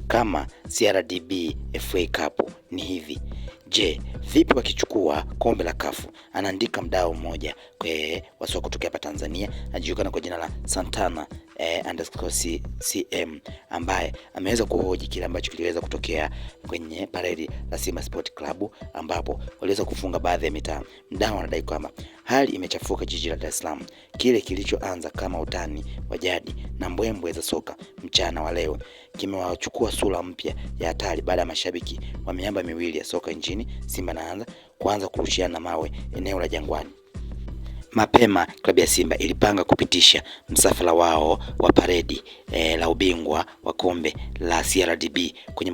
kama CRDB FA Cup ni hivi. Je, vipi wakichukua kombe la kafu? Anaandika mdau mmoja wa soka kutoka hapa Tanzania, anajulikana kwa jina la Santana _CM, ambaye ameweza kuhoji kile ambacho kiliweza kutokea kwenye paredi la Simba Sport Club, ambapo waliweza kufunga baadhi ya mitaa. Mdau anadai kwamba hali imechafuka jiji la Dar es Salaam. Kile kilichoanza kama utani wa jadi na mbwembwe za soka mchana wa leo kimewachukua sura mpya ya hatari baada ya mashabiki wa miamba miwili ya soka nchini, Simba na Yanga, kuanza kurushiana mawe eneo la Jangwani. Mapema klabu ya Simba ilipanga kupitisha msafara wao wa paredi la ubingwa wa kombe la CRDB kwenye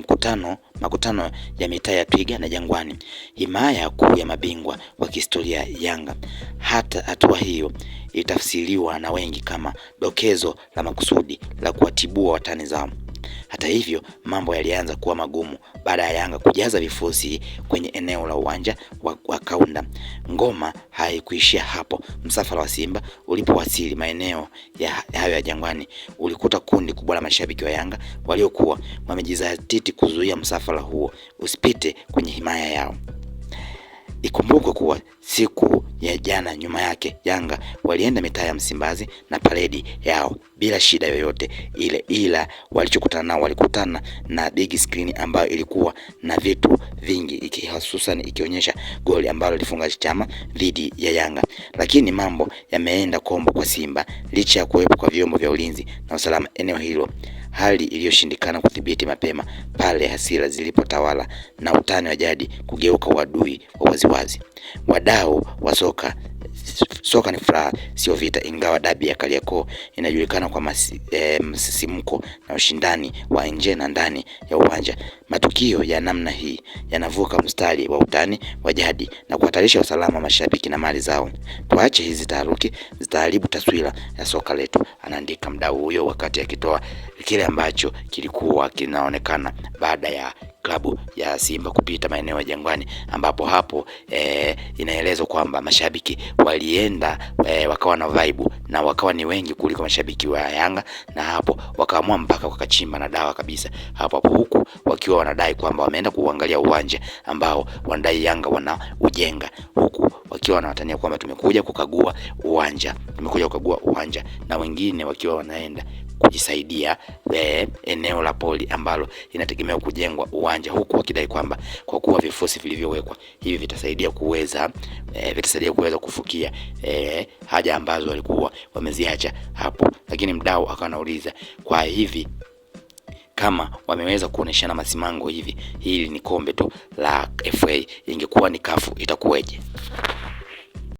makutano ya mitaa ya Twiga na Jangwani, himaya kuu ya mabingwa wa kihistoria Yanga. Hata hatua hiyo itafsiriwa na wengi kama dokezo la makusudi la kuwatibua watani zao. Hata hivyo, mambo yalianza kuwa magumu baada ya Yanga kujaza vifusi kwenye eneo la uwanja wa Kaunda. Ngoma haikuishia hapo. Msafara wa Simba ulipowasili maeneo hayo ya Jangwani, ulikuta kundi kubwa la mashabiki wa Yanga waliokuwa wamejizatiti kuzuia msafara huo usipite kwenye himaya yao. Ikumbukwe kuwa siku ya jana nyuma yake Yanga walienda mitaa ya Msimbazi na paredi yao bila shida yoyote ile, ila walikutana na big screen ambayo ilikuwa na vitu vingi, hususan ikionyesha goli ambalo lifunga Chama dhidi ya Yanga. Lakini mambo yameenda kombo kwa Simba licha ya kuwepo kwa vyombo vya ulinzi na usalama eneo hilo, hali iliyoshindikana kudhibiti mapema pale hasira zilipotawala na utani wa jadi kugeuka uadui wa waziwazi. Wadau wa soka ni furaha, sio vita. Ingawa dabi ya Kariakoo inajulikana kwa msisimko na ushindani wa nje na ndani ya uwanja, matukio ya namna hii yanavuka mstari wa utani wa jadi na kuhatarisha usalama wa mashabiki na mali zao. Tuache hizi taharuki, zitaharibu taswira ya soka letu, anaandika mdau huyo wakati akitoa kile ambacho kilikuwa kinaonekana baada ya klabu ya Simba kupita maeneo ya Jangwani, ambapo hapo inaelezwa kwamba mashabiki walienda wakawa na vibe na wakawa ni wengi kuliko mashabiki wa Yanga, na hapo wakaamua mpaka wakachimba na dawa kabisa hapo, huku wakiwa wanadai kwamba wameenda kuangalia uwanja ambao wanadai Yanga wana ujenga, huku wakiwa wanawatania kwamba tumekuja kukagua uwanja, na wengine wakiwa wanaenda kujisaidia eneo la poli ambalo inategemea kujengwa uwanja, huku wakidai kwamba kwa kuwa vifusi vilivyowekwa hivi vitasaidia kuweza kufukia haja ambazo walikuwa wameziacha hapo. Lakini mdau akawa anauliza, kwa hivi kama wameweza kuoneshana masimango hivi, hili ni kombe tu la FA, ingekuwa ni kafu itakuweje?